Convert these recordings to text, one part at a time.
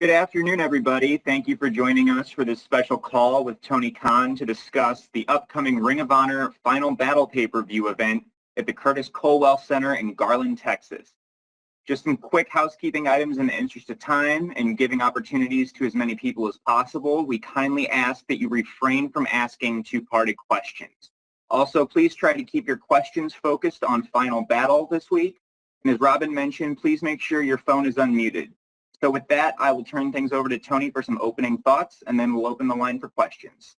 Good afternoon, everybody. Thank you for joining us for this special call with Tony Khan to discuss the upcoming Ring of Honor Final Battle pay-per-view event at the Curtis Colwell Center in Garland, Texas. Just some quick housekeeping items in the interest of time and giving opportunities to as many people as possible. We kindly ask that you refrain from asking two-parted questions. Also, please try to keep your questions focused on Final Battle this week. And as Robin mentioned, please make sure your phone is unmuted. So with that, I will turn things over to Tony for some opening thoughts, and then we'll open the line for questions.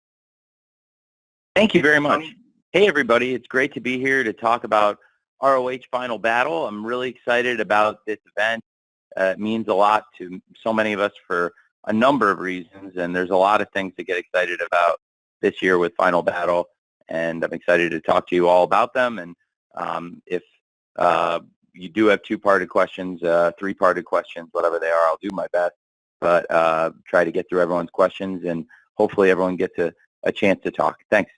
Thank you very much. Tony? Hey, everybody. It's great to be here to talk about ROH Final Battle. I'm really excited about this event. It means a lot to so many of us for a number of reasons, and there's a lot of things to get excited about this year with Final Battle, and I'm excited to talk to you all about them. And if you do have two-parted questions, three-parted questions, whatever they are, I'll do my best, but try to get through everyone's questions, and hopefully everyone gets a chance to talk. Thanks.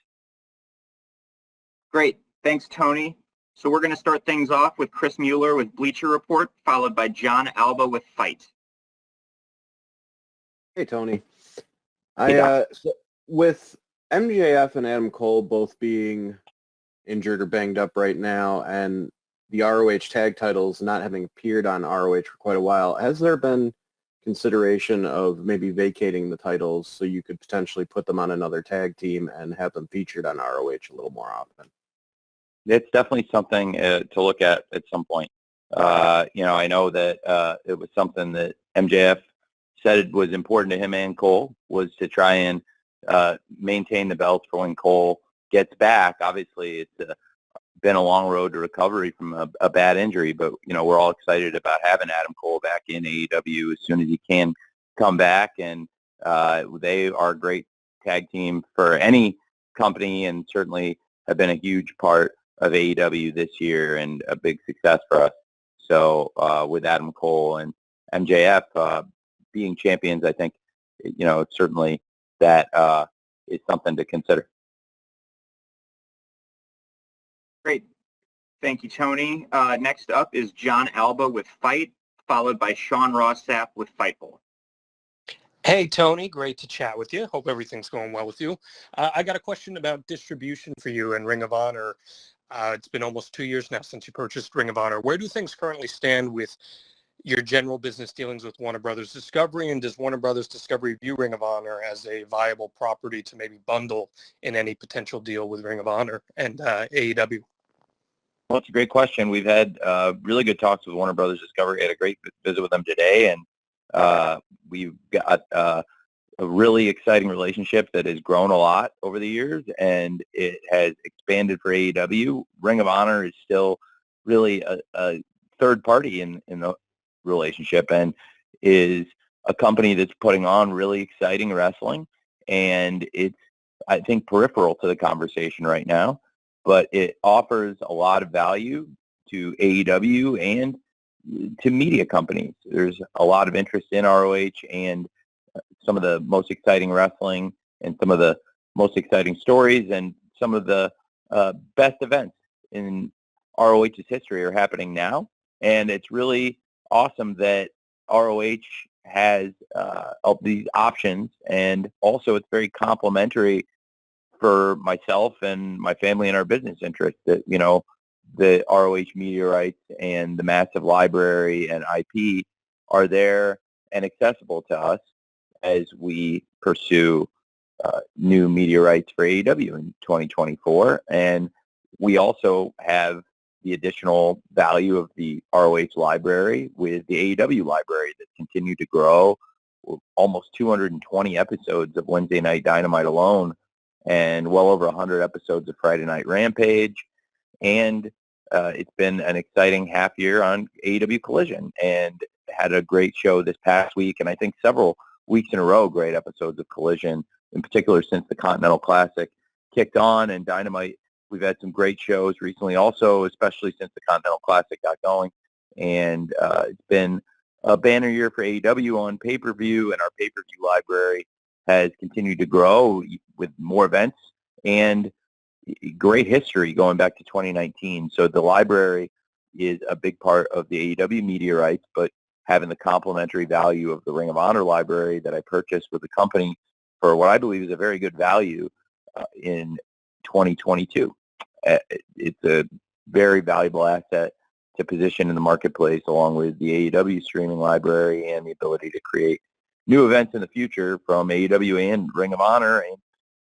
Great. Thanks, Tony. So we're going to start things off with Chris Mueller with Bleacher Report, followed by John Alba with Fight. Hey, Tony. So with MJF and Adam Cole both being injured or banged up right now, and the ROH Tag Titles not having appeared on ROH for quite a while, has there been consideration of maybe vacating the titles so you could potentially put them on another tag team and have them featured on ROH a little more often? It's definitely something to look at some point. I know that it was something that MJF said was important to him and Cole, was to try and maintain the belts for when Cole gets back. Obviously, it's been a long road to recovery from a bad injury, but, we're all excited about having Adam Cole back in AEW as soon as he can come back, and they are a great tag team for any company and certainly have been a huge part of AEW this year and a big success for us. So with Adam Cole and MJF being champions, I think, certainly that is something to consider. Great. Thank you, Tony. Next up is John Alba with Fight, followed by Sean Ross Sapp with Fightful. Hey, Tony. Great to chat with you. Hope everything's going well with you. I got a question about distribution for you and Ring of Honor. It's been almost 2 years now since you purchased Ring of Honor. Where do things currently stand with your general business dealings with Warner Brothers Discovery, and does Warner Brothers Discovery view Ring of Honor as a viable property to maybe bundle in any potential deal with Ring of Honor and AEW? Well, it's a great question. We've had really good talks with Warner Brothers Discovery. I had a great visit with them today, and we've got a really exciting relationship that has grown a lot over the years, and it has expanded for AEW. Ring of Honor is still really a third party in the relationship and is a company that's putting on really exciting wrestling, and it's, I think, peripheral to the conversation right now, but it offers a lot of value to AEW and to media companies. There's a lot of interest in ROH and some of the most exciting wrestling and some of the most exciting stories and some of the best events in ROH's history are happening now. And it's really awesome that ROH has all these options, and also it's very complimentary for myself and my family and our business interests that, the ROH media rights and the massive library and IP are there and accessible to us as we pursue new media rights for AEW in 2024. And we also have the additional value of the ROH library with the AEW library that continued to grow. Almost 220 episodes of Wednesday Night Dynamite alone, and well over 100 episodes of Friday Night Rampage. And it's been an exciting half year on AEW Collision, and had a great show this past week, and I think several weeks in a row, great episodes of Collision, in particular since the Continental Classic kicked on, and Dynamite. We've had some great shows recently also, especially since the Continental Classic got going, and it's been a banner year for AEW on pay-per-view, and our pay-per-view library has continued to grow with more events and great history going back to 2019. So the library is a big part of the AEW media rights, but having the complementary value of the Ring of Honor library that I purchased with the company for what I believe is a very good value in 2022. It's a very valuable asset to position in the marketplace, along with the AEW streaming library and the ability to create new events in the future from AEW and Ring of Honor and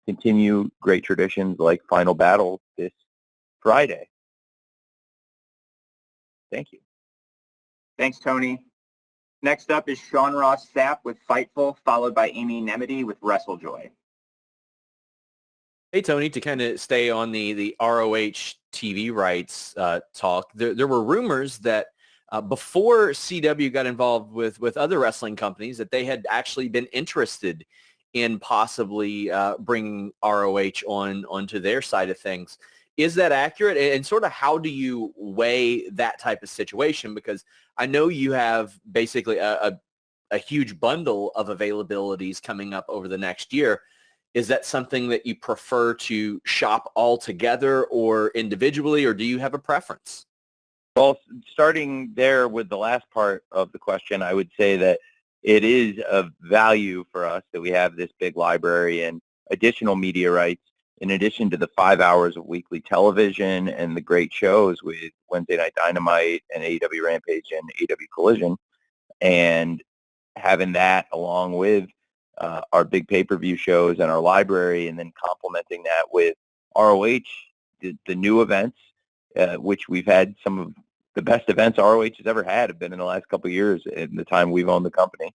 continue great traditions like Final Battle this Friday. Thank you. Thanks, Tony. Next up is Sean Ross Sapp with Fightful, followed by Amy Nemedy with WrestleJoy. Hey, Tony, to kind of stay on the ROH TV rights talk, there were rumors that before CW got involved with other wrestling companies that they had actually been interested in possibly bringing ROH onto their side of things. Is that accurate? And sort of how do you weigh that type of situation? Because I know you have basically a huge bundle of availabilities coming up over the next year. Is that something that you prefer to shop all together or individually, or do you have a preference? Well, starting there with the last part of the question, I would say that it is of value for us that we have this big library and additional media rights in addition to the 5 hours of weekly television and the great shows with Wednesday Night Dynamite and AEW Rampage and AEW Collision. And having that along with our big pay-per-view shows and our library, and then complementing that with ROH, the new events, which we've had some of the best events ROH has ever had have been in the last couple of years in the time we've owned the company.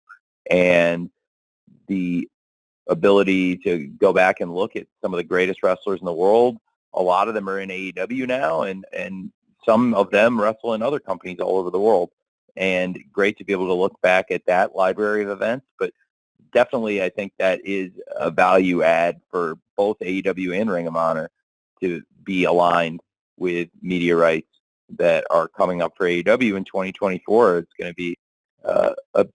And the ability to go back and look at some of the greatest wrestlers in the world. A lot of them are in AEW now, and some of them wrestle in other companies all over the world. And great to be able to look back at that library of events. But definitely, I think that is a value add for both AEW and Ring of Honor to be aligned with media rights that are coming up for AEW in 2024. It's going to be a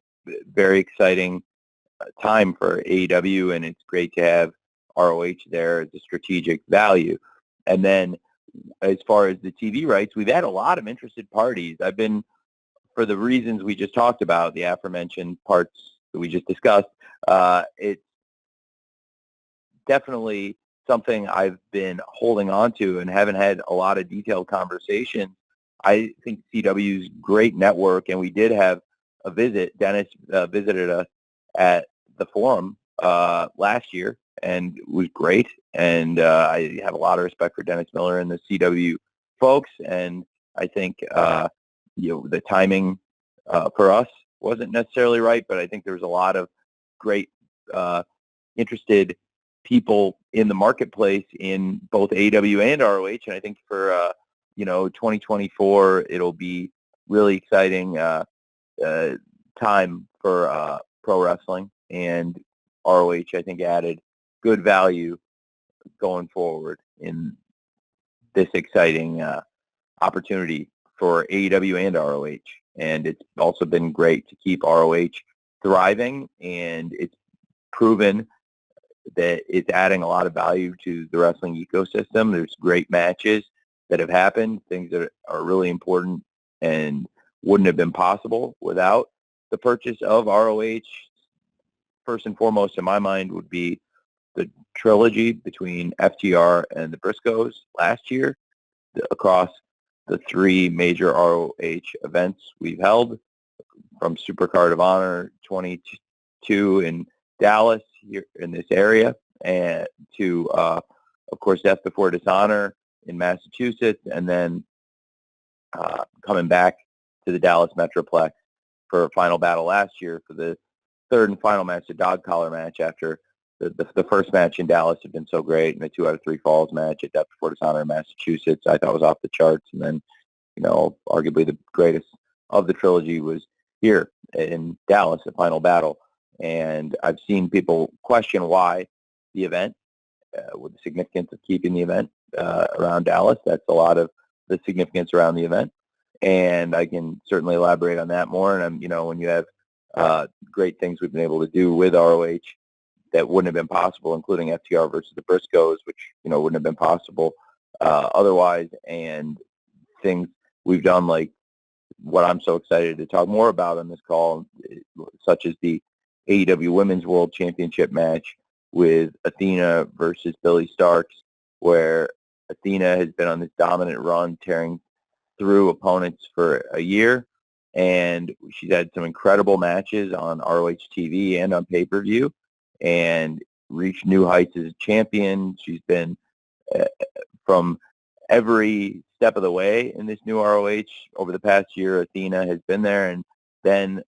very exciting time for AEW, and it's great to have ROH there as a strategic value. And then as far as the TV rights, we've had a lot of interested parties. I've been, for the reasons we just talked about, the aforementioned parts that we just discussed, it's definitely something I've been holding on to and haven't had a lot of detailed conversations. I think CW's great network, and we did have a visit. Dennis visited us at the Forum last year, and it was great. And I have a lot of respect for Dennis Miller and the CW folks, and I think the timing for us wasn't necessarily right, but I think there was a lot of great interested people in the marketplace in both AEW and ROH, and I think for 2024 it'll be really exciting time for pro wrestling, and ROH I think added good value going forward in this exciting opportunity for AEW and ROH. And it's also been great to keep ROH thriving, and it's proven that it's adding a lot of value to the wrestling ecosystem. There's great matches that have happened, things that are really important and wouldn't have been possible without the purchase of ROH. First and foremost in my mind would be the trilogy between FTR and the Briscoes last year across the three major ROH events we've held, from Supercard of Honor 22 in Dallas here in this area, and to, of course, Death Before Dishonor in Massachusetts, and then coming back to the Dallas Metroplex for Final Battle last year for the third and final match, the dog collar match, after the first match in Dallas had been so great, and the 2 out of 3 falls match at Death Before Dishonor in Massachusetts I thought was off the charts. And then, arguably the greatest of the trilogy was here in Dallas at Final Battle. And I've seen people question why the event, with the significance of keeping the event around Dallas. That's a lot of the significance around the event, and I can certainly elaborate on that more. And when you have great things we've been able to do with ROH that wouldn't have been possible, including FTR versus the Briscoes, which wouldn't have been possible otherwise, and things we've done like what I'm so excited to talk more about on this call, such as the AEW Women's World Championship match with Athena versus Billie Starkz, where Athena has been on this dominant run, tearing through opponents for a year, and she's had some incredible matches on ROH TV and on pay-per-view, and reached new heights as a champion. She's been from every step of the way in this new ROH over the past year. Athena has been there, and then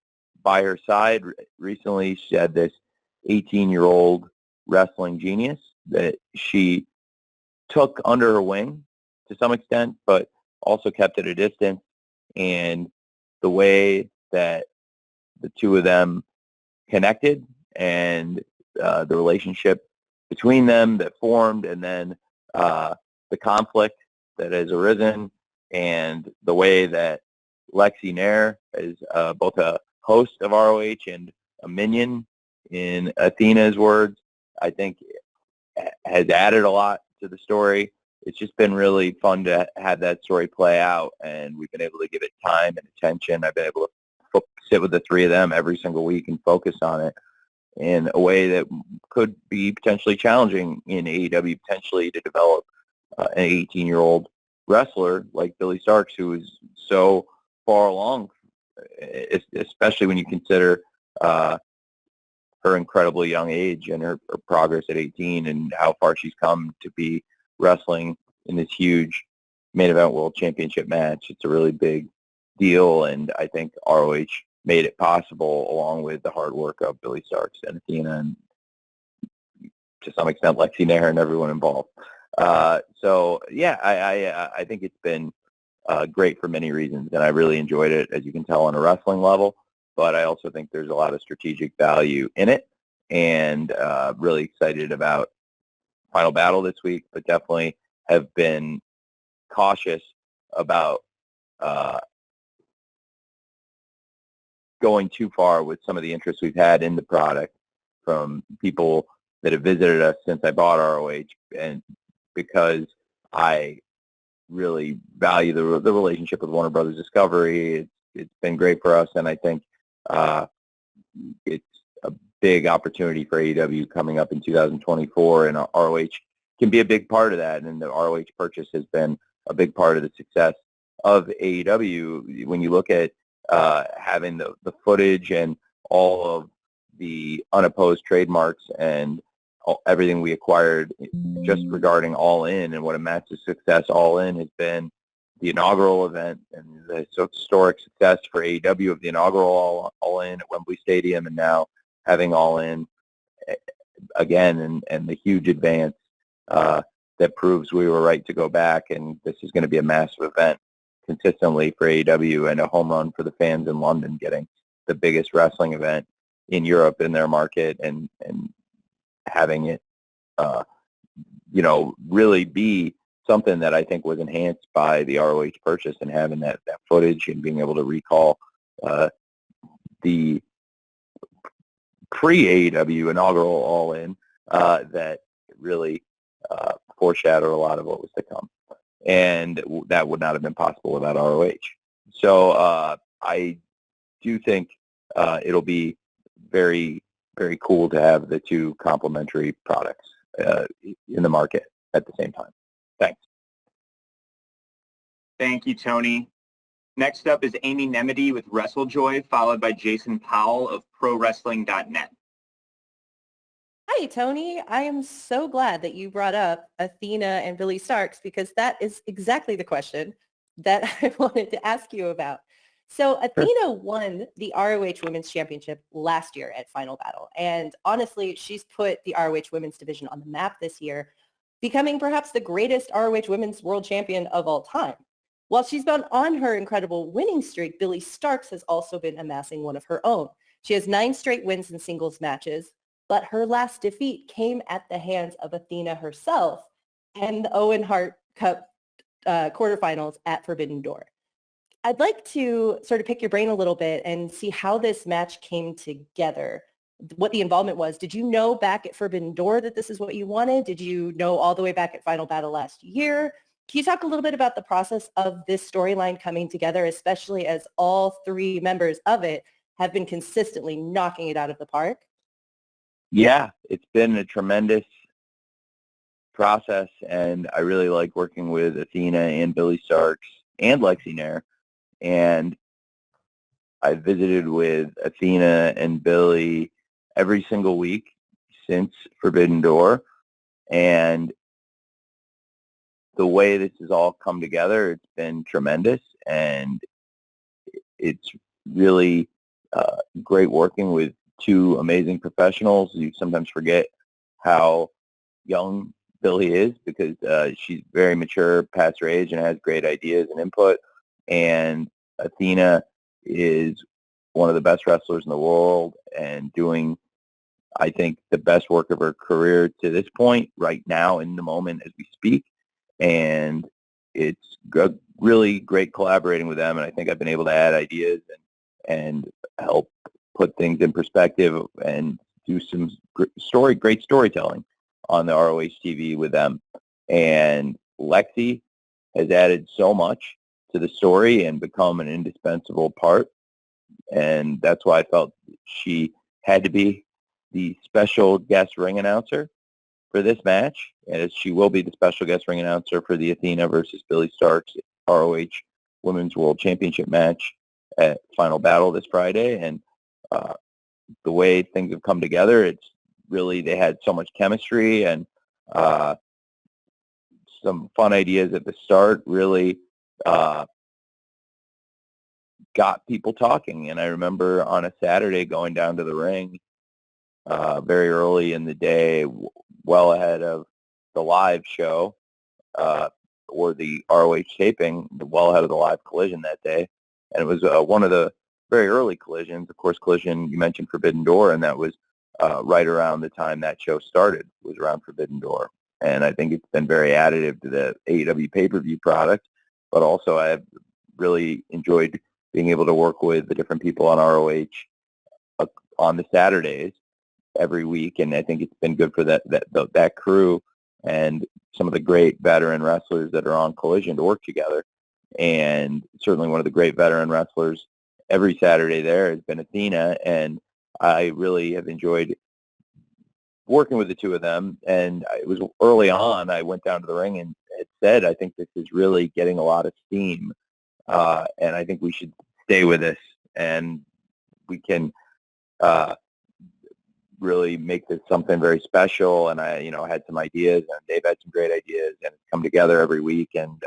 by her side recently, she had this 18-year-old wrestling genius that she took under her wing to some extent, but also kept at a distance. And the way that the two of them connected, and the relationship between them that formed, and then the conflict that has arisen, and the way that Lexi Nair is both a host of ROH and a minion, in Athena's words, I think has added a lot to the story. It's just been really fun to have that story play out, and we've been able to give it time and attention. I've been able to sit with the three of them every single week and focus on it in a way that could be potentially challenging in AEW, potentially to develop an 18-year-old wrestler like Billie Starkz, who is so far along, especially when you consider her incredibly young age and her progress at 18 and how far she's come to be wrestling in this huge main event world championship match. It's a really big deal, and I think ROH made it possible along with the hard work of Billie Starkz and Athena, and to some extent Lexi Nair and everyone involved. So yeah, I think it's been great for many reasons, and I really enjoyed it, as you can tell, on a wrestling level. But I also think there's a lot of strategic value in it, and really excited about Final Battle this week, but definitely have been cautious about going too far with some of the interest we've had in the product from people that have visited us since I bought ROH, and because I really value the relationship with Warner Brothers Discovery. It's been great for us, and I think it's a big opportunity for AEW coming up in 2024, and ROH can be a big part of that, and the ROH purchase has been a big part of the success of AEW. When you look at having the footage and all of the unopposed trademarks and everything we acquired just regarding All In, and what a massive success All In has been, the inaugural event, and the historic success for AEW of the inaugural All In at Wembley Stadium, and now having All In again, and the huge advance that proves we were right to go back, and this is going to be a massive event consistently for AEW, and a home run for the fans in London, getting the biggest wrestling event in Europe in their market, and having it really be something that I think was enhanced by the ROH purchase, and having that footage and being able to recall the pre-AEW inaugural All In that really foreshadowed a lot of what was to come. And that would not have been possible without ROH. So I do think it'll be very, very cool to have the two complementary products in the market at the same time. Thanks. Thank you, Tony. Next up is Amy Nemedy with WrestleJoy, followed by Jason Powell of ProWrestling.net. Hi, Tony. I am so glad that you brought up Athena and Billie Starkz, because that is exactly the question that I wanted to ask you about. So Athena won the ROH Women's Championship last year at Final Battle. And honestly, she's put the ROH Women's Division on the map this year, becoming perhaps the greatest ROH Women's World Champion of all time. While she's been on her incredible winning streak, Billie Starkz has also been amassing one of her own. She has 9 straight wins in singles matches, but her last defeat came at the hands of Athena herself and the Owen Hart Cup quarterfinals at Forbidden Door. I'd like to sort of pick your brain a little bit and see how this match came together, what the involvement was. Did you know back at Forbidden Door that this is what you wanted? Did you know all the way back at Final Battle last year? Can you talk a little bit about the process of this storyline coming together, especially as all three members of it have been consistently knocking it out of the park? Yeah, it's been a tremendous process, and I really like working with Athena and Billy Starks and Lexi Nair. And I visited with Athena and Billy every single week since Forbidden Door, and the way this has all come together, it's been tremendous, and it's really great working with two amazing professionals. You sometimes forget how young Billy is because she's very mature past her age and has great ideas and input. And Athena is one of the best wrestlers in the world and doing, I think, the best work of her career to this point right now in the moment as we speak. And it's really great collaborating with them. And I think I've been able to add ideas and help put things in perspective and do some great storytelling on the ROH TV with them. And Lexi has added so much to the story and become an indispensable part. And that's why I felt she had to be the special guest ring announcer for this match, as she will be the special guest ring announcer for the Athena versus Billy Starks ROH Women's World Championship match at Final Battle this Friday. And the way things have come together, it's really, they had so much chemistry and some fun ideas at the start really got people talking. And I remember on a Saturday going down to the ring very early in the day, well ahead of the live show or the ROH taping, well ahead of the live collision that day. And it was one of the very early collisions. Of course, collision, you mentioned Forbidden Door, and that was right around the time that show started, was around Forbidden Door. And I think it's been very additive to the AEW pay-per-view product, but also I've really enjoyed being able to work with the different people on ROH on the Saturdays every week, and I think it's been good for that crew and some of the great veteran wrestlers that are on Collision to work together. And certainly one of the great veteran wrestlers every Saturday there has been Athena, and I really have enjoyed working with the two of them. And it was early on, I went down to the ring and had said, I think this is really getting a lot of steam, and I think we should stay with this, and we can really make this something very special. And I, had some ideas, and they've had some great ideas, and it's come together every week. And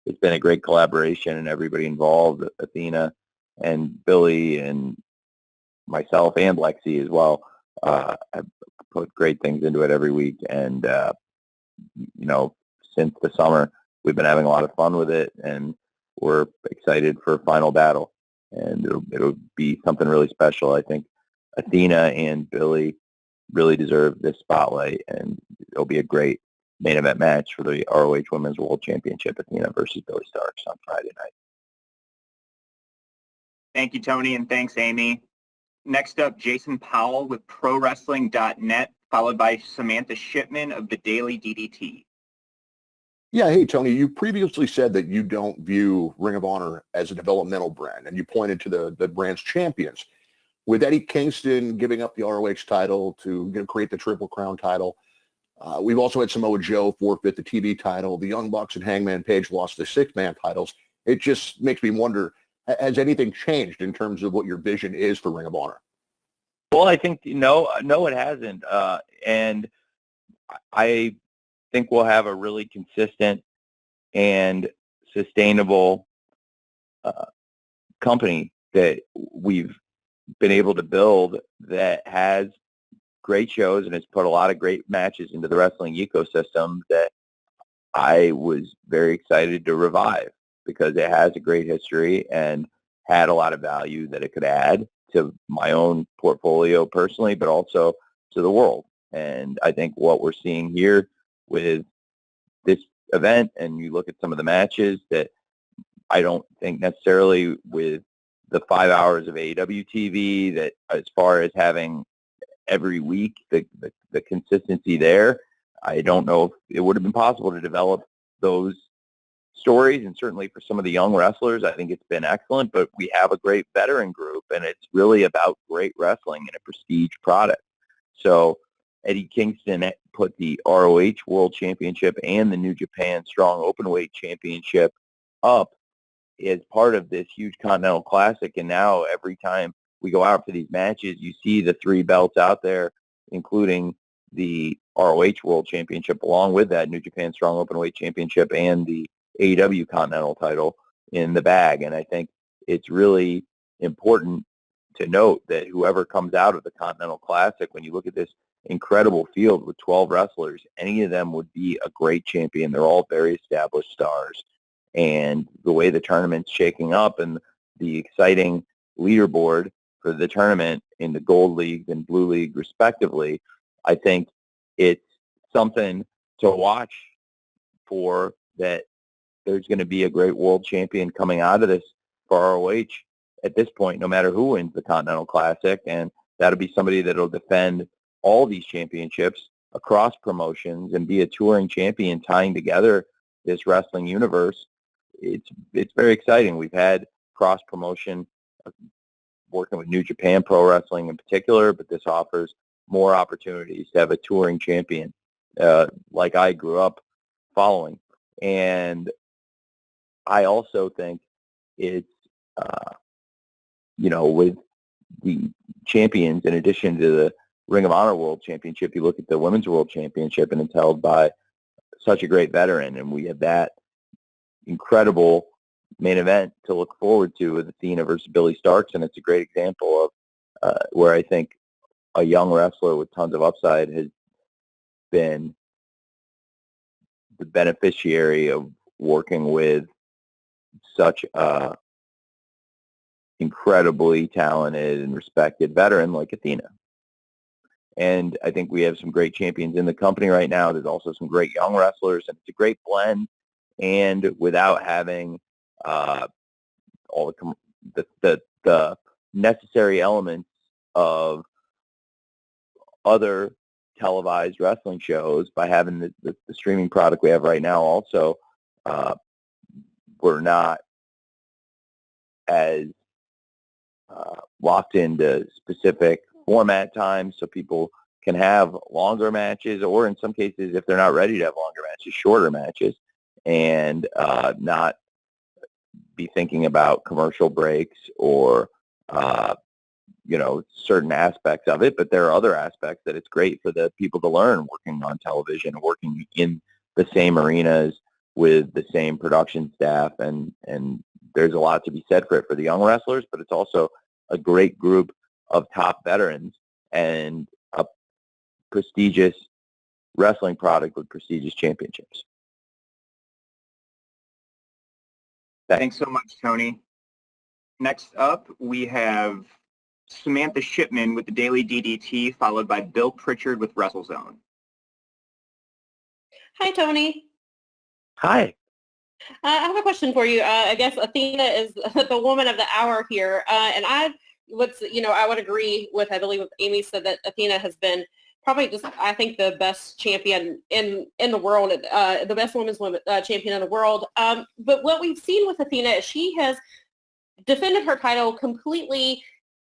it's been a great collaboration, and everybody involved, Athena and Billy and myself and Lexi as well, have put great things into it every week. And, since the summer, we've been having a lot of fun with it, and we're excited for Final Battle. And it'll be something really special. I think Athena and Billy really deserve this spotlight, and it'll be a great main event match for the ROH Women's World Championship, Athena versus Billy Starks on Friday night. Thank you, Tony, and thanks, Amy. Next up, Jason Powell with ProWrestling.net, followed by Samantha Shipman of the Daily DDT. Yeah, hey, Tony, you previously said that you don't view Ring of Honor as a developmental brand, and you pointed to the brand's champions. With Eddie Kingston giving up the ROH title to create the Triple Crown title, we've also had Samoa Joe forfeit the TV title. The Young Bucks and Hangman Page lost the six-man titles. It just makes me wonder, has anything changed in terms of what your vision is for Ring of Honor? Well, I think, no, it hasn't. And I think we'll have a really consistent and sustainable company that we've been able to build that has great shows and has put a lot of great matches into the wrestling ecosystem that I was very excited to revive, because it has a great history and had a lot of value that it could add to my own portfolio personally, but also to the world. And I think what we're seeing here with this event, and you look at some of the matches, that I don't think necessarily with the 5 hours of AEW TV, that as far as having every week the consistency there, I don't know if it would have been possible to develop those stories, and certainly for some of the young wrestlers, I think it's been excellent, but we have a great veteran group, and it's really about great wrestling and a prestige product. So Eddie Kingston put the ROH World Championship and the New Japan Strong Openweight Championship up as part of this huge Continental Classic, and now every time we go out for these matches, you see the 3 belts out there, including the ROH World Championship, along with that New Japan Strong Openweight Championship and the AEW Continental title in the bag. And I think it's really important to note that whoever comes out of the Continental Classic, when you look at this incredible field with 12 wrestlers, any of them would be a great champion. They're all very established stars. And the way the tournament's shaking up and the exciting leaderboard for the tournament in the Gold League and Blue League respectively, I think it's something to watch for, that there's going to be a great world champion coming out of this for ROH at this point, no matter who wins the Continental Classic. And that'll be somebody that'll defend all these championships across promotions and be a touring champion, tying together this wrestling universe. It's very exciting. We've had cross promotion working with New Japan Pro Wrestling in particular, but this offers more opportunities to have a touring champion like I grew up following. And I also think it's, with the champions, in addition to the Ring of Honor World Championship, you look at the Women's World Championship, and it's held by such a great veteran, and we have that incredible main event to look forward to with Athena versus Billy Starks, and it's a great example of where I think a young wrestler with tons of upside has been the beneficiary of working with such a incredibly talented and respected veteran like Athena. And I think we have some great champions in the company right now. There's also some great young wrestlers, and it's a great blend. And without having all the necessary elements of other televised wrestling shows, by having the streaming product we have right now, also we're not as locked into specific format times, so people can have longer matches, or in some cases, if they're not ready to have longer matches, shorter matches, and not be thinking about commercial breaks or certain aspects of it. But there are other aspects that it's great for the people to learn working on television, working in the same arenas with the same production staff, and there's a lot to be said for it for the young wrestlers, but it's also a great group of top veterans and a prestigious wrestling product with prestigious championships. Thanks so much, Tony. Next up, we have Samantha Shipman with the Daily DDT, followed by Bill Pritchard with WrestleZone. Hi, Tony. Hi. I have a question for you. I guess Athena is the woman of the hour here, and I would agree with, I believe Amy said that Athena has been probably just, I think, the best champion in the world, the best women's champion in the world. But what we've seen with Athena is she has defended her title completely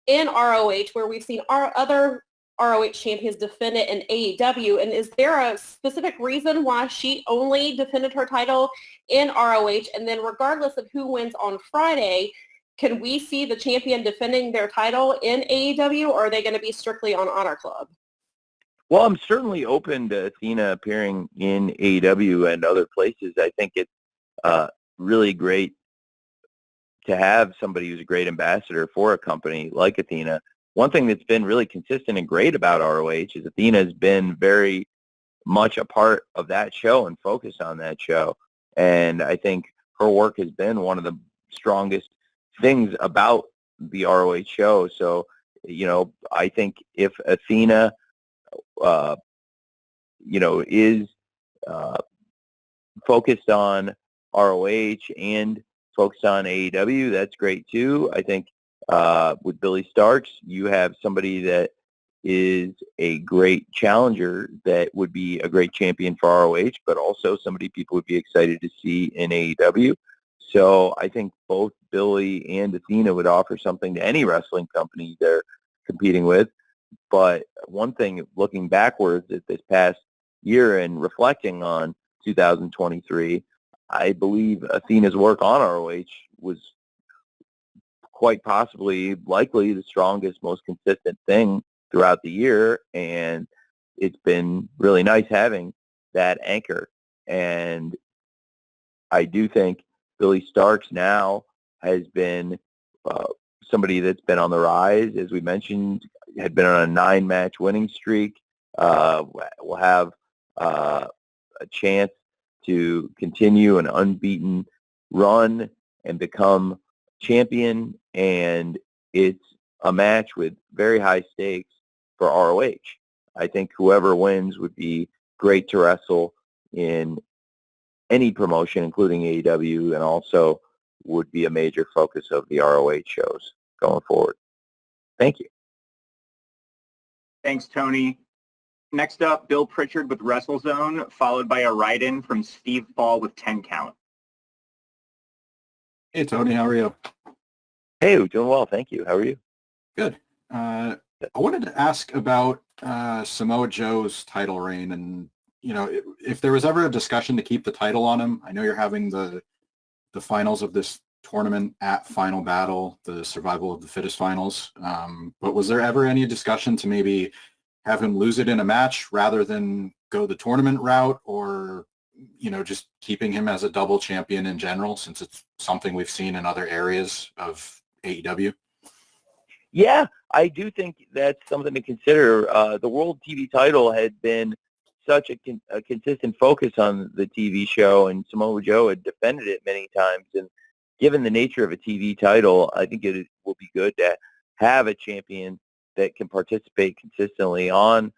in ROH, where we've seen our other ROH champions defend it in AEW. And is there a specific reason why she only defended her title in ROH? And then regardless of who wins on Friday, can we see the champion defending their title in AEW, or are they going to be strictly on Honor Club? Well, I'm certainly open to Athena appearing in AEW and other places. I think it's really great to have somebody who's a great ambassador for a company like Athena. One thing that's been really consistent and great about ROH is Athena has been very much a part of that show and focused on that show. And I think her work has been one of the strongest things about the ROH show. So, I think if Athena, is focused on ROH and focused on AEW, that's great too. I think with Billy Starks, you have somebody that is a great challenger that would be a great champion for ROH, but also somebody people would be excited to see in AEW. So I think both Billy and Athena would offer something to any wrestling company they're competing with. But one thing, looking backwards at this past year and reflecting on 2023, I believe Athena's work on ROH was quite possibly, likely, the strongest, most consistent thing throughout the year, and it's been really nice having that anchor. And I do think Billy Starks now has been somebody that's been on the rise, as we mentioned, had been on a 9-match winning streak, will have a chance to continue an unbeaten run and become champion, and it's a match with very high stakes for ROH. I think whoever wins would be great to wrestle in any promotion, including AEW, and also would be a major focus of the ROH shows going forward. Thank you. Thanks, Tony. Next up, Bill Pritchard with WrestleZone, followed by a write-in from Steve Fall with 10 Count. Hey, Tony, how are you? Hey, doing well, thank you. How are you? Good. I wanted to ask about Samoa Joe's title reign, and if there was ever a discussion to keep the title on him. I know you're having the finals of this tournament at Final Battle, the Survival of the Fittest finals, but was there ever any discussion to maybe have him lose it in a match rather than go the tournament route, or just keeping him as a double champion in general, since it's something we've seen in other areas of AEW? Yeah, I do think that's something to consider. The World TV title had been such a consistent focus on the TV show, and Samoa Joe had defended it many times. And given the nature of a TV title, I think it will be good to have a champion that can participate consistently on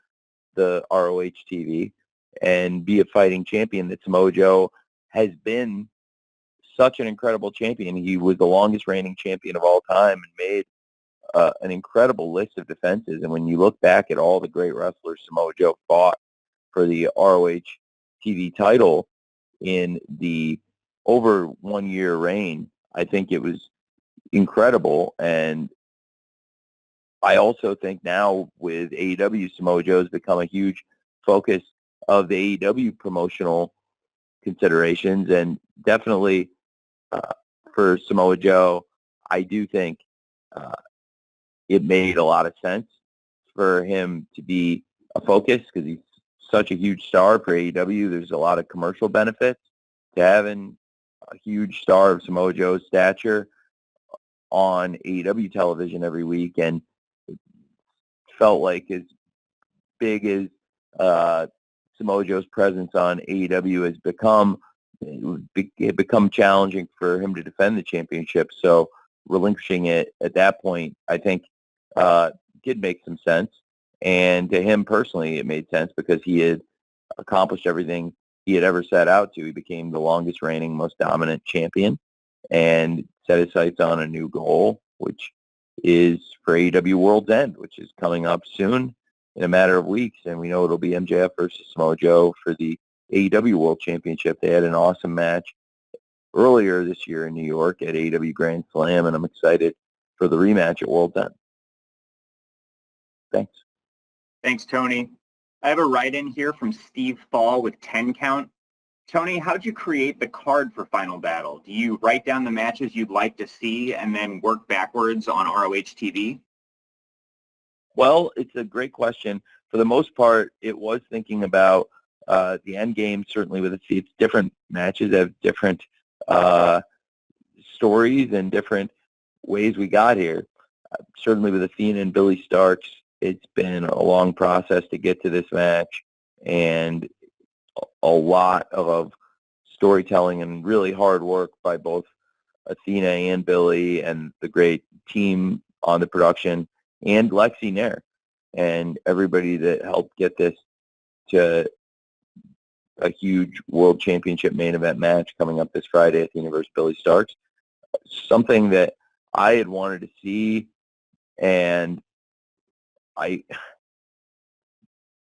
the ROH TV and be a fighting champion. That Samoa Joe has been such an incredible champion. He was the longest reigning champion of all time and made an incredible list of defenses. And when you look back at all the great wrestlers Samoa Joe fought for the ROH TV title in the over 1 year reign, I think it was incredible. And I also think now with AEW, Samoa Joe has become a huge focus of the AEW promotional considerations. And definitely for Samoa Joe, I do think it made a lot of sense for him to be a focus because he's such a huge star for AEW. There's a lot of commercial benefits to having a huge star of Samoa Joe's stature on AEW television every week, and it felt like as big as Samoa Joe's presence on AEW has become, it had become challenging for him to defend the championship. So relinquishing it at that point, I think, did make some sense. And to him personally, it made sense because he had accomplished everything he had ever set out to. He became the longest reigning, most dominant champion and set his sights on a new goal, which is for AEW World's End, which is coming up soon in a matter of weeks. And we know it'll be MJF versus Samoa Joe for the AEW World Championship. They had an awesome match earlier this year in New York at AEW Grand Slam, and I'm excited for the rematch at World's End. Thanks. Thanks, Tony. I have a write-in here from Steve Fall with 10 Count. Tony, how'd you create the card for Final Battle? Do you write down the matches you'd like to see and then work backwards on ROH TV? Well, it's a great question. For the most part, it was thinking about the end game, certainly with it's different matches have different stories and different ways we got here. Certainly with Athena and Billy Starks, it's been a long process to get to this match and a lot of storytelling and really hard work by both Athena and Billy and the great team on the production and Lexi Nair and everybody that helped get this to a huge world championship main event match coming up this Friday, Athena versus Billy Starks. Something that I had wanted to see, and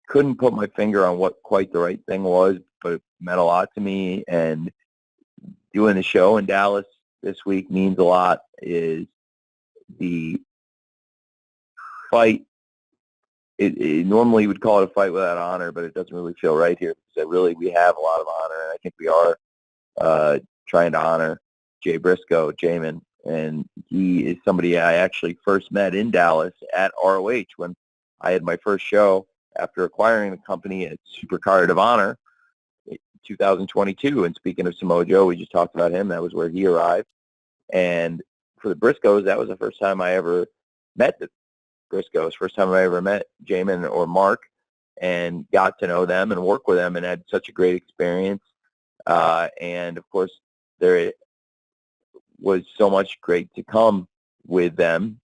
couldn't put my finger on what quite the right thing was, but it meant a lot to me. And doing the show in Dallas this week means a lot. Is the fight, it normally would call it a fight without honor, but it doesn't really feel right here, because we have a lot of honor, and I think we are trying to honor Jay Brisco, Jamin, and he is somebody I actually first met in Dallas at ROH when I had my first show after acquiring the company at Supercard of Honor in 2022. And speaking of Samoa Joe, we just talked about him. That was where he arrived. And for the Briscoes, that was the first time I ever met the Briscoes, first time I ever met Jamin or Mark, and got to know them and work with them, and had such a great experience. And of course, there was so much great to come with them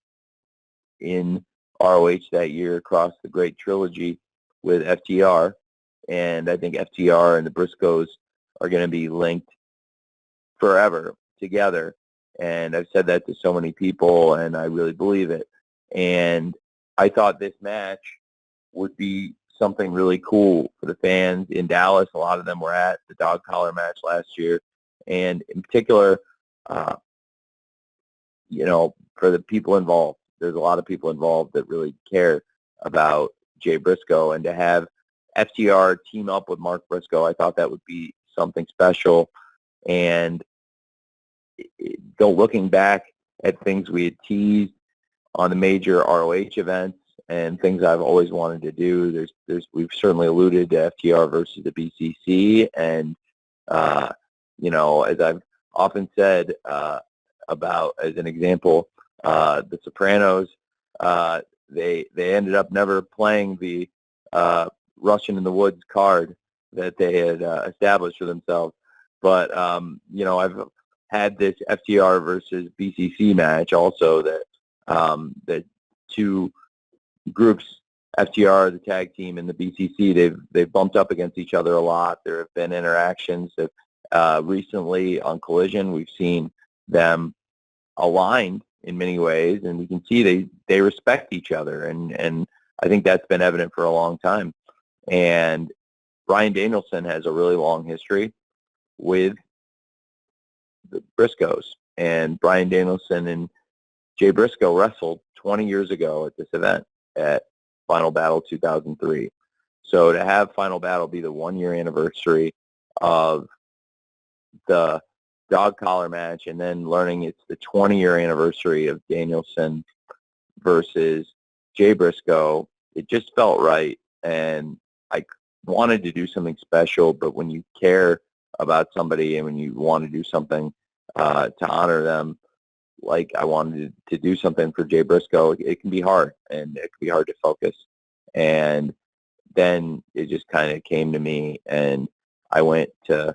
in ROH that year across the great trilogy with FTR. And I think FTR and the Briscoes are going to be linked forever together. And I've said that to so many people, and I really believe it. And I thought this match would be something really cool for the fans in Dallas. A lot of them were at the dog collar match last year. And in particular, for the people involved, there's a lot of people involved that really care about Jay Brisco. And to have FTR team up with Mark Briscoe, I thought that would be something special. And looking back at things we had teased on the major ROH events and things I've always wanted to do, we've certainly alluded to FTR versus the BCC. And, as I've often said about, as an example, the Sopranos, they ended up never playing the Russian in the Woods card that they had established for themselves. But, I've had this FTR versus BCC match also, that the two groups, FTR, the tag team, and the BCC, they've bumped up against each other a lot. There have been interactions that recently on Collision, we've seen them aligned in many ways, and we can see they respect each other, and I think that's been evident for a long time. And Bryan Danielson has a really long history with the Briscoes, and Bryan Danielson and Jay Brisco wrestled 20 years ago at this event at Final Battle 2003. So to have Final Battle be the 1-year anniversary of the dog collar match, and then learning it's the 20-year anniversary of Danielson versus Jay Brisco, it just felt right. And I wanted to do something special, but when you care about somebody and when you want to do something to honor them, like I wanted to do something for Jay Brisco, it can be hard, and it can be hard to focus. And then it just kind of came to me, and I went to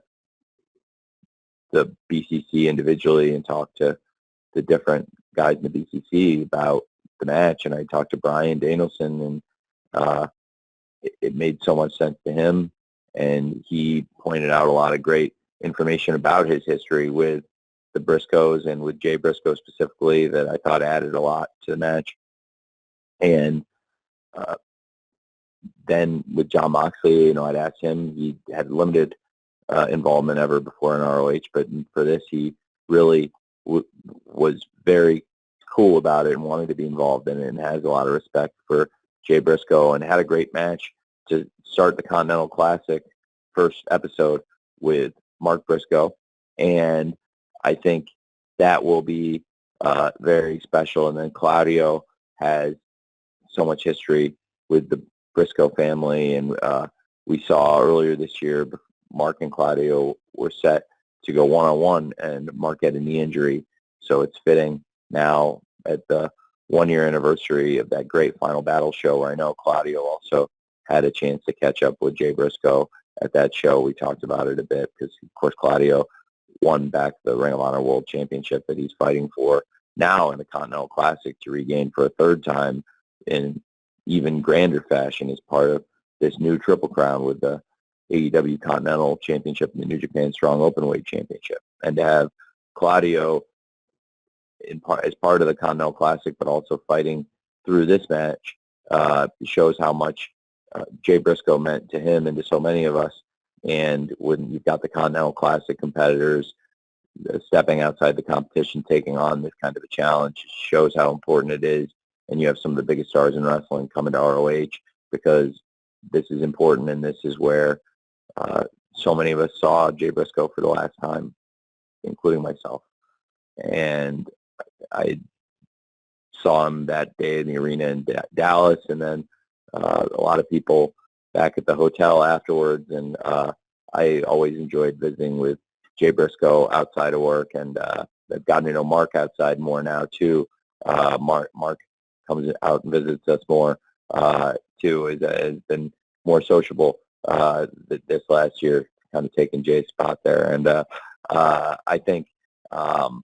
the BCC individually and talked to the different guys in the BCC about the match, and I talked to Bryan Danielson, and it made so much sense to him, and he pointed out a lot of great information about his history with the Briscoes and with Jay Brisco specifically that I thought added a lot to the match. And then with John Moxley, I'd asked him, he had limited involvement ever before in ROH, but for this he really was very cool about it and wanted to be involved in it, and has a lot of respect for Jay Brisco, and had a great match to start the Continental Classic first episode with Mark Briscoe. And I think that will be very special. And then Claudio has so much history with the Briscoe family, and we saw earlier this year Mark and Claudio were set to go one-on-one, and Mark had a knee injury, so it's fitting now at the 1-year anniversary of that great Final Battle show, where I know Claudio also had a chance to catch up with Jay Brisco at that show. We talked about it a bit because, of course, Claudio won back the Ring of Honor World Championship that he's fighting for now in the Continental Classic to regain for a third time in even grander fashion as part of this new Triple Crown with the AEW Continental Championship and the New Japan Strong Openweight Championship. And to have Claudio as part of the Continental Classic, but also fighting through this match, shows how much Jay Brisco meant to him and to so many of us. And when you've got the Continental Classic competitors stepping outside the competition, taking on this kind of a challenge, shows how important it is. And you have some of the biggest stars in wrestling coming to ROH because this is important, and this is where so many of us saw Jay Brisco for the last time, including myself. And I saw him that day in the arena in Dallas, and then a lot of people back at the hotel afterwards. And I always enjoyed visiting with Jay Brisco outside of work, and I've gotten to know Mark outside more now too. Mark comes out and visits us more too. Has been more sociable this last year, kind of taking Jay's spot there. And I think for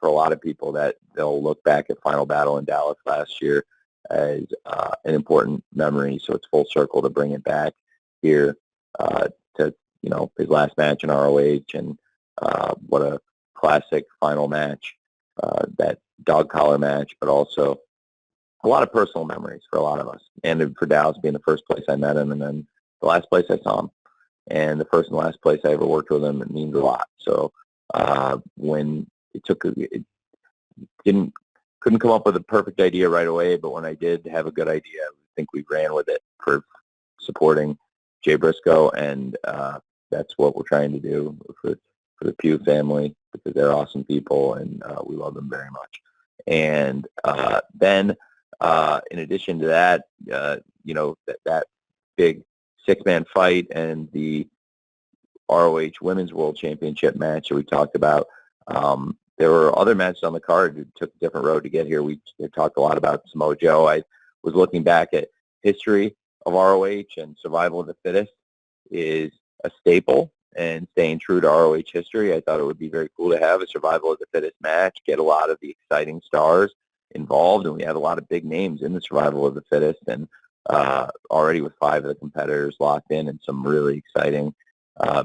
a lot of people that they'll look back at Final Battle in Dallas last year as an important memory. So it's full circle to bring it back here to his last match in ROH, and what a classic final match, that dog collar match, but also a lot of personal memories for a lot of us. And for Dallas being the first place I met him, and then the last place I saw him, and the first and last place I ever worked with him, it means a lot. So when couldn't come up with a perfect idea right away, but when I did have a good idea, I think we ran with it for supporting Jay Brisco, and that's what we're trying to do for the Pew family, because they're awesome people, and we love them very much. And then in addition to that, that big six-man fight and the ROH Women's World Championship match that we talked about, there were other matches on the card who took a different road to get here. We talked a lot about Samoa Joe. I was looking back at history of ROH, and survival of the fittest is a staple, and staying true to ROH history, I thought it would be very cool to have a survival of the fittest match, get a lot of the exciting stars involved, and we had a lot of big names in the survival of the fittest, and already with 5 of the competitors locked in, and some really exciting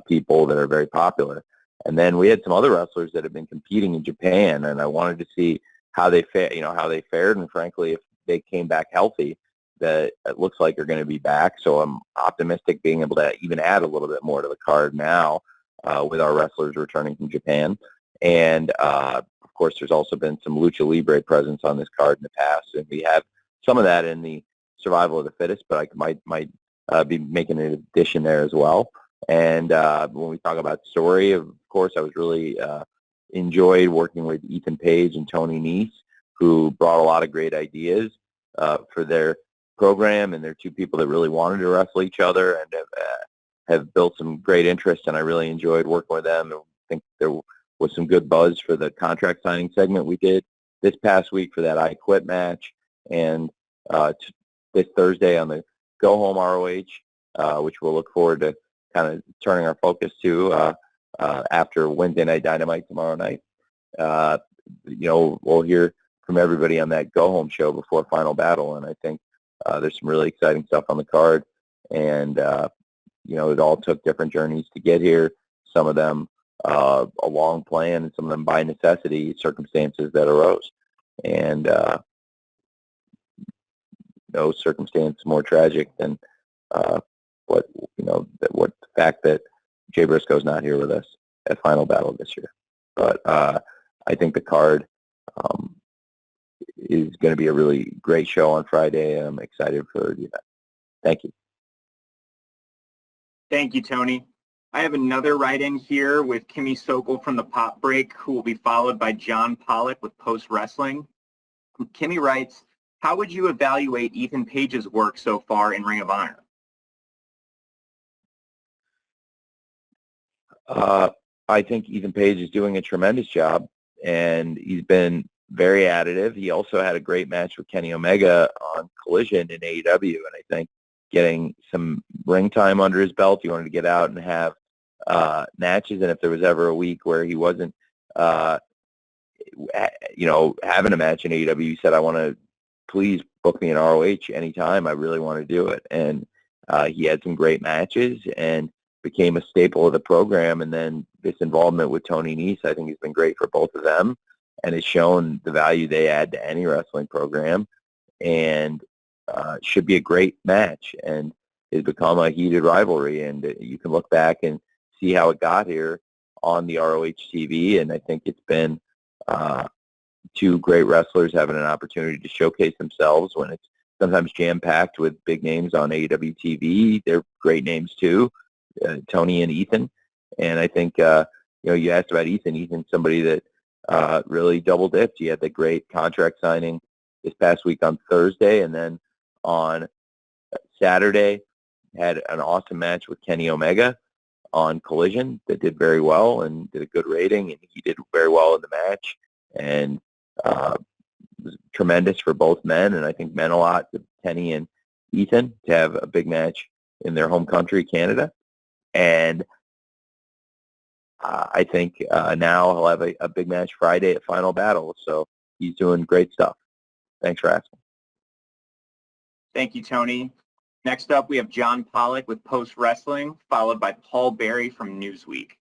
people that are very popular. And then we had some other wrestlers that have been competing in Japan, and I wanted to see how they fared, and frankly, if they came back healthy, that it looks like they're going to be back. So I'm optimistic being able to even add a little bit more to the card now with our wrestlers returning from Japan. And of course, there's also been some Lucha Libre presence on this card in the past, and we have some of that in the survival of the fittest, but I might be making an addition there as well. And when we talk about story, of course, I was really enjoyed working with Ethan Page and Tony Nese, who brought a lot of great ideas for their program, and they're 2 people that really wanted to wrestle each other and have built some great interest, and I really enjoyed working with them. I think there was some good buzz for the contract signing segment we did this past week for that I Quit match, and this Thursday on the Go Home ROH, which we'll look forward to kind of turning our focus to after Wednesday Night Dynamite tomorrow night. We'll hear from everybody on that Go Home show before Final Battle, and I think there's some really exciting stuff on the card, and it all took different journeys to get here. Some of them a long plan, and some of them by necessity, circumstances that arose, and no circumstance more tragic than the fact that Jay Brisco's not here with us at Final Battle this year. But I think the card is going to be a really great show on Friday, and I'm excited for the event. Thank you. Thank you, Tony. I have another write-in here with Kimmy Sol from the Pop Break, who will be followed by John Pollock with Post Wrestling. Kimmy writes, how would you evaluate Ethan Page's work so far in Ring of Honor? I think Ethan Page is doing a tremendous job, and he's been very additive. He also had a great match with Kenny Omega on Collision in AEW, and I think getting some ring time under his belt, he wanted to get out and have matches, and if there was ever a week where he wasn't having a match in AEW, he said, I want to please book me in ROH anytime. I really want to do it. And he had some great matches and became a staple of the program. And then this involvement with Tony Nese, I think, has been great for both of them, and has shown the value they add to any wrestling program. And should be a great match and has become a heated rivalry. And you can look back and see how it got here on the ROH TV, and I think it's been two great wrestlers having an opportunity to showcase themselves when it's sometimes jam-packed with big names on AEW TV. They're great names too, Tony and Ethan. And I think, you asked about Ethan. Ethan's somebody that really double-dipped. He had the great contract signing this past week on Thursday, and then on Saturday had an awesome match with Kenny Omega on Collision that did very well and did a good rating, and he did very well in the match. And was tremendous for both men, and I think meant a lot to Kenny and Ethan to have a big match in their home country, Canada. And I think now he'll have a big match Friday at Final Battle, so he's doing great stuff. Thanks for asking. Thank you, Tony. Next up, we have John Pollock with Post Wrestling, followed by Paul Berry from Newsweek.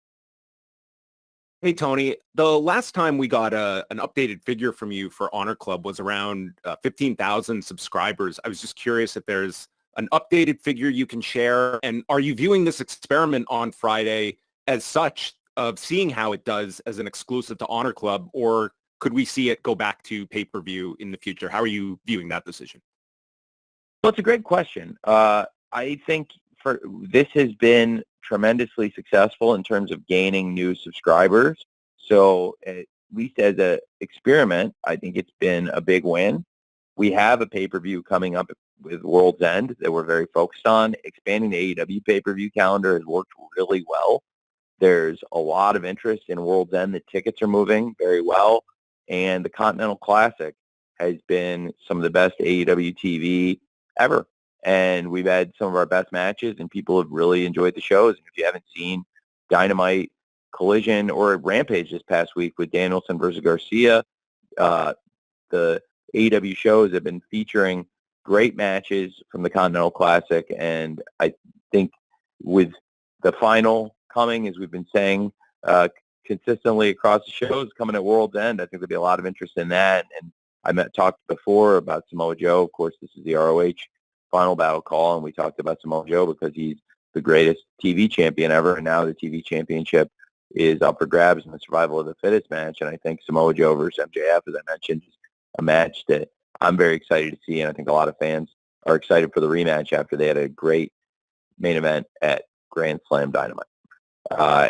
Hey, Tony, the last time we got an updated figure from you for Honor Club was around 15,000 subscribers. I was just curious if there's an updated figure you can share. And are you viewing this experiment on Friday as such of seeing how it does as an exclusive to Honor Club, or could we see it go back to pay-per-view in the future? How are you viewing that decision? Well, it's a great question. I think this has been tremendously successful in terms of gaining new subscribers. So at least as an experiment, I think it's been a big win. We have a pay-per-view coming up with World's End that we're very focused on. Expanding the AEW pay-per-view calendar has worked really well. There's a lot of interest in World's End. The tickets are moving very well. And the Continental Classic has been some of the best AEW TV ever. And we've had some of our best matches, and people have really enjoyed the shows. And if you haven't seen Dynamite, Collision, or Rampage this past week with Danielson versus Garcia, the AEW shows have been featuring great matches from the Continental Classic. And I think with the final coming, as we've been saying, consistently across the shows coming at World's End, I think there'll be a lot of interest in that. And I talked before about Samoa Joe. Of course, this is the ROH Final Battle call, and we talked about Samoa Joe because he's the greatest TV champion ever, and now the TV championship is up for grabs in the survival of the fittest match. And I think Samoa Joe versus MJF, as I mentioned, is a match that I'm very excited to see, and I think a lot of fans are excited for the rematch after they had a great main event at Grand Slam Dynamite.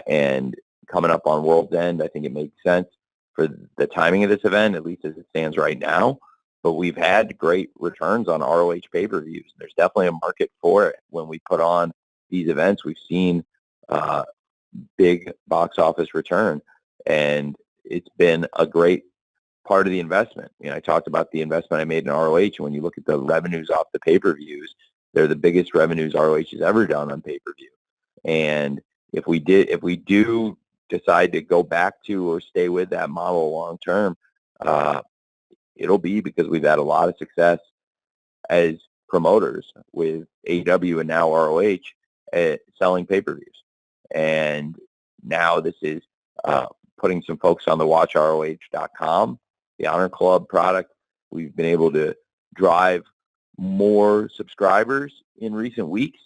And coming up on World's End, I think it makes sense for the timing of this event, at least as it stands right now. But we've had great returns on ROH pay-per-views. There's definitely a market for it. When we put on these events, we've seen big box office return, and it's been a great part of the investment. I talked about the investment I made in ROH, and when you look at the revenues off the pay-per-views, they're the biggest revenues ROH has ever done on pay-per-view. And if we do decide to go back to or stay with that model long term, it'll be because we've had a lot of success as promoters with AEW and now ROH at selling pay-per-views. And now this is putting some folks on the WatchROH.com, the Honor Club product. We've been able to drive more subscribers in recent weeks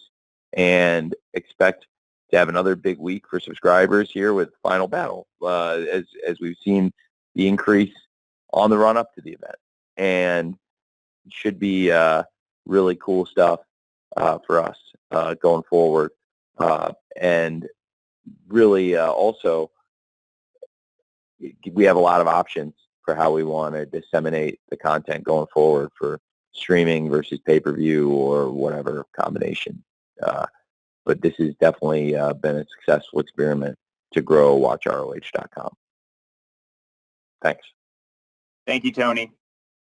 and expect to have another big week for subscribers here with Final Battle, as we've seen the increase on the run up to the event. And it should be really cool stuff for us going forward. And really also, we have a lot of options for how we want to disseminate the content going forward for streaming versus pay-per-view or whatever combination. But this has definitely been a successful experiment to grow WatchROH.com. Thanks. Thank you, Tony.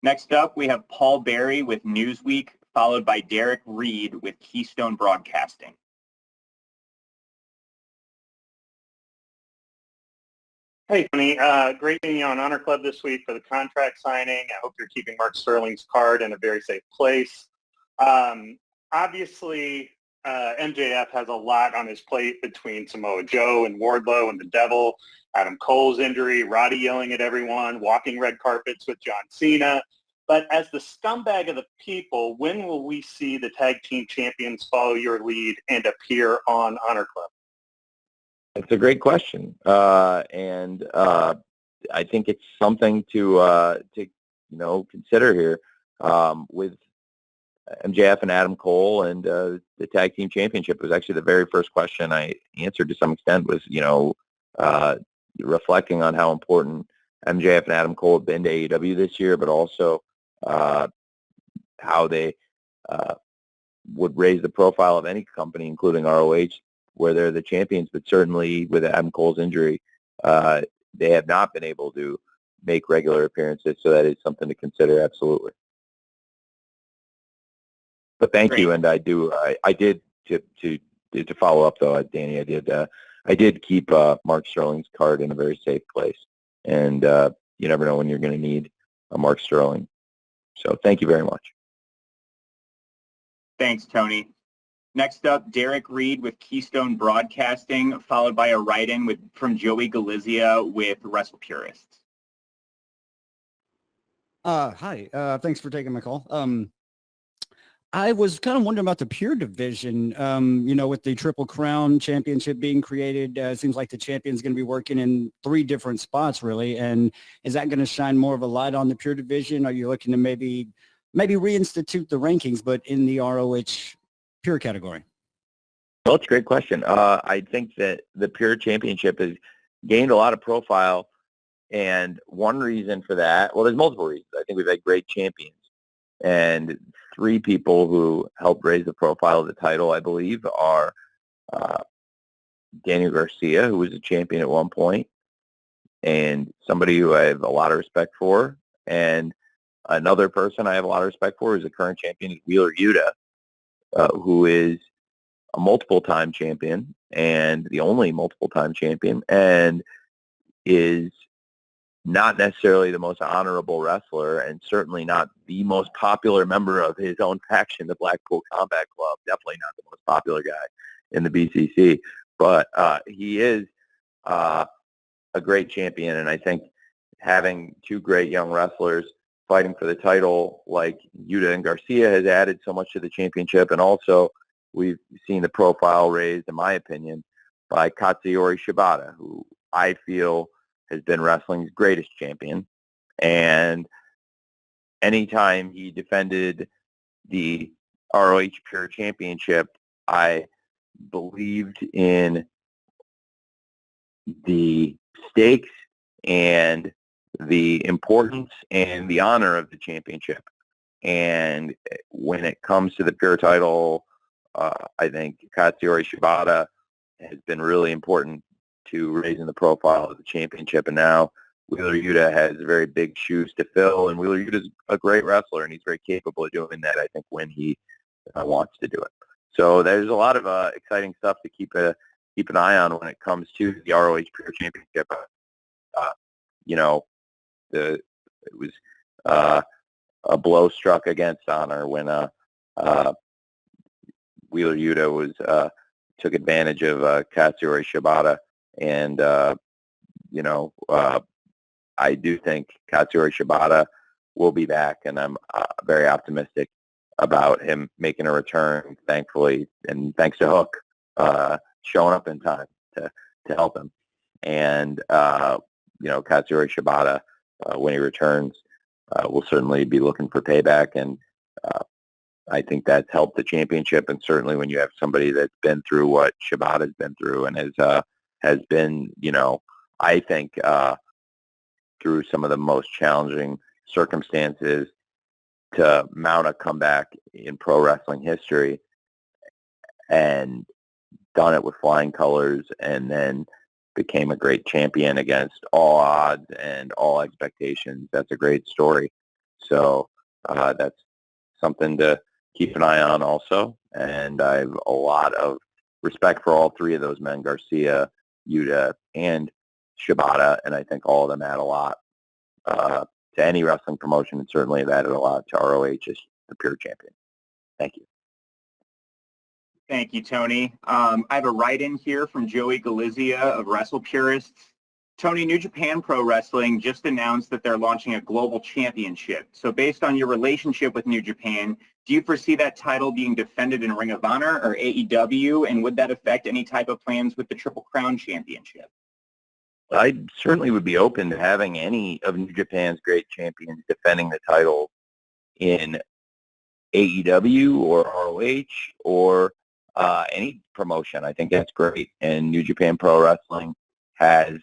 Next up, we have Paul Berry with Newsweek, followed by Derek Reed with Keystone Broadcasting. Hey, Tony. Great being on Honor Club this week for the contract signing. I hope you're keeping Mark Sterling's card in a very safe place. Obviously, MJF has a lot on his plate between Samoa Joe and Wardlow and the Devil, Adam Cole's injury, Roddy yelling at everyone, walking red carpets with John Cena. But as the scumbag of the people, when will we see the tag team champions follow your lead and appear on Honor Club? It's a great question, and I think it's something to consider here with MJF and Adam Cole and the tag team championship. It was actually the very first question I answered to some extent was reflecting on how important MJF and Adam Cole have been to AEW this year, but also how they would raise the profile of any company, including ROH, where they're the champions. But certainly with Adam Cole's injury, they have not been able to make regular appearances, so that is something to consider, absolutely. But thank you, and I did to follow up though, Danny. I did keep Mark Sterling's card in a very safe place, and you never know when you're going to need a Mark Sterling. So thank you very much. Thanks, Tony. Next up, Derek Reed with Keystone Broadcasting, followed by a write-in from Joey Galizia with Wrestle Purists. Hi. Thanks for taking my call. I was kind of wondering about the Pure division, with the Triple Crown Championship being created. It seems like the champion's going to be working in 3 different spots, really. And is that going to shine more of a light on the Pure division? Are you looking to maybe reinstitute the rankings, but in the ROH Pure category? Well, it's a great question. I think that the Pure Championship has gained a lot of profile, and one reason for that, well, there's multiple reasons. I think we've had great champions, and 3 people who helped raise the profile of the title, I believe, are Daniel Garcia, who was a champion at one point, and somebody who I have a lot of respect for, and another person I have a lot of respect for is the current champion, Wheeler Yuta, who is a multiple-time champion and the only multiple-time champion, and is not necessarily the most honorable wrestler, and certainly not the most popular member of his own faction, the Blackpool Combat Club. Definitely not the most popular guy in the BCC, but he is a great champion, and I think having 2 great young wrestlers fighting for the title like Yuta and Garcia has added so much to the championship, and also we've seen the profile raised, in my opinion, by Katsuyori Shibata, who I feel has been wrestling's greatest champion. And anytime he defended the ROH Pure Championship, I believed in the stakes and the importance and the honor of the championship. And when it comes to the Pure title, I think Katsuyori Shibata has been really important to raising the profile of the championship. And now Wheeler Yuta has very big shoes to fill, and Wheeler Yuta is a great wrestler, and he's very capable of doing that, I think, when he wants to do it. So there's a lot of exciting stuff to keep an eye on when it comes to the ROH Pure Championship. It was a blow struck against Honor when Wheeler Yuta took advantage of Katsuyori Shibata, and I do think Katsuyori Shibata will be back, and I'm very optimistic about him making a return, thankfully, and thanks to Hook showing up in time to help him. And Katsuyori Shibata, when he returns, will certainly be looking for payback, and I think that's helped the championship. And certainly when you have somebody that's been through what Shibata's been through and has been, I think, through some of the most challenging circumstances to mount a comeback in pro wrestling history, and done it with flying colors, and then became a great champion against all odds and all expectations. That's a great story. So that's something to keep an eye on also. And I have a lot of respect for all 3 of those men, Garcia, Yuta, and Shibata, and I think all of them add a lot to any wrestling promotion, and certainly have added a lot to ROH as the Pure champion. Thank you. Thank you, Tony. I have a write-in here from Joey Galizia of Wrestle Purists. Tony, New Japan Pro Wrestling just announced that they're launching a global championship. So based on your relationship with New Japan, do you foresee that title being defended in Ring of Honor or AEW? And would that affect any type of plans with the Triple Crown Championship? I certainly would be open to having any of New Japan's great champions defending the title in AEW or ROH or any promotion. I think that's great. And New Japan Pro Wrestling has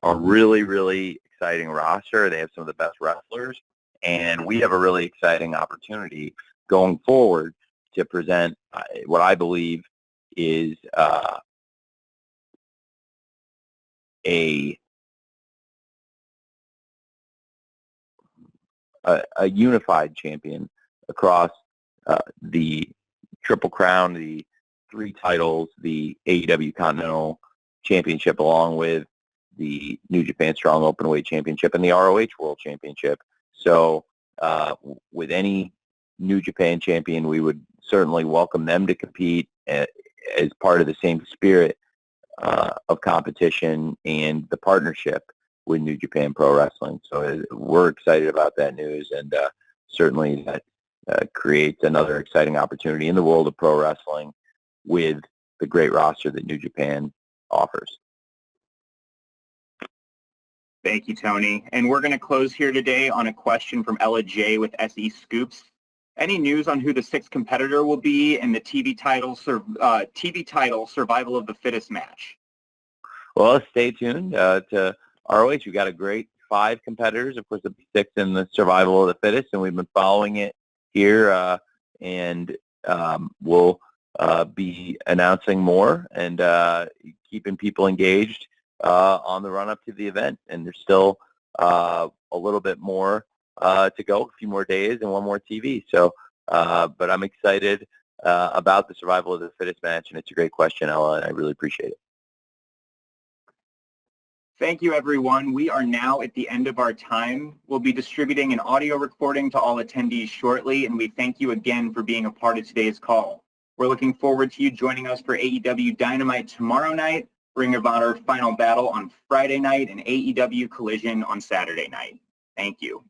a really, really exciting roster. They have some of the best wrestlers. And we have a really exciting opportunity going forward to present what I believe is a unified champion across the Triple Crown, the 3 titles, the AEW Continental Championship, along with the New Japan Strong Openweight Championship and the ROH World Championship. So with any New Japan champion, we would certainly welcome them to compete as part of the same spirit of competition and the partnership with New Japan Pro Wrestling. So we're excited about that news, and certainly that creates another exciting opportunity in the world of pro wrestling with the great roster that New Japan offers. Thank you, Tony. And we're going to close here today on a question from Ella J with SE Scoops. Any news on who the 6th competitor will be in the TV title Survival of the Fittest match? Well, stay tuned to ROH. We've got a great 5 competitors. Of course, the 6th in the Survival of the Fittest, and we've been following it here, and we'll be announcing more and keeping people engaged on the run-up to the event. And there's still a little bit more to go, a few more days and one more TV. So, but I'm excited about the Survival of the Fittest match, and it's a great question, Ella, and I really appreciate it. Thank you, everyone. We are now at the end of our time. We'll be distributing an audio recording to all attendees shortly, and we thank you again for being a part of today's call. We're looking forward to you joining us for AEW Dynamite tomorrow night, Ring of Honor Final Battle on Friday night, and AEW Collision on Saturday night. Thank you.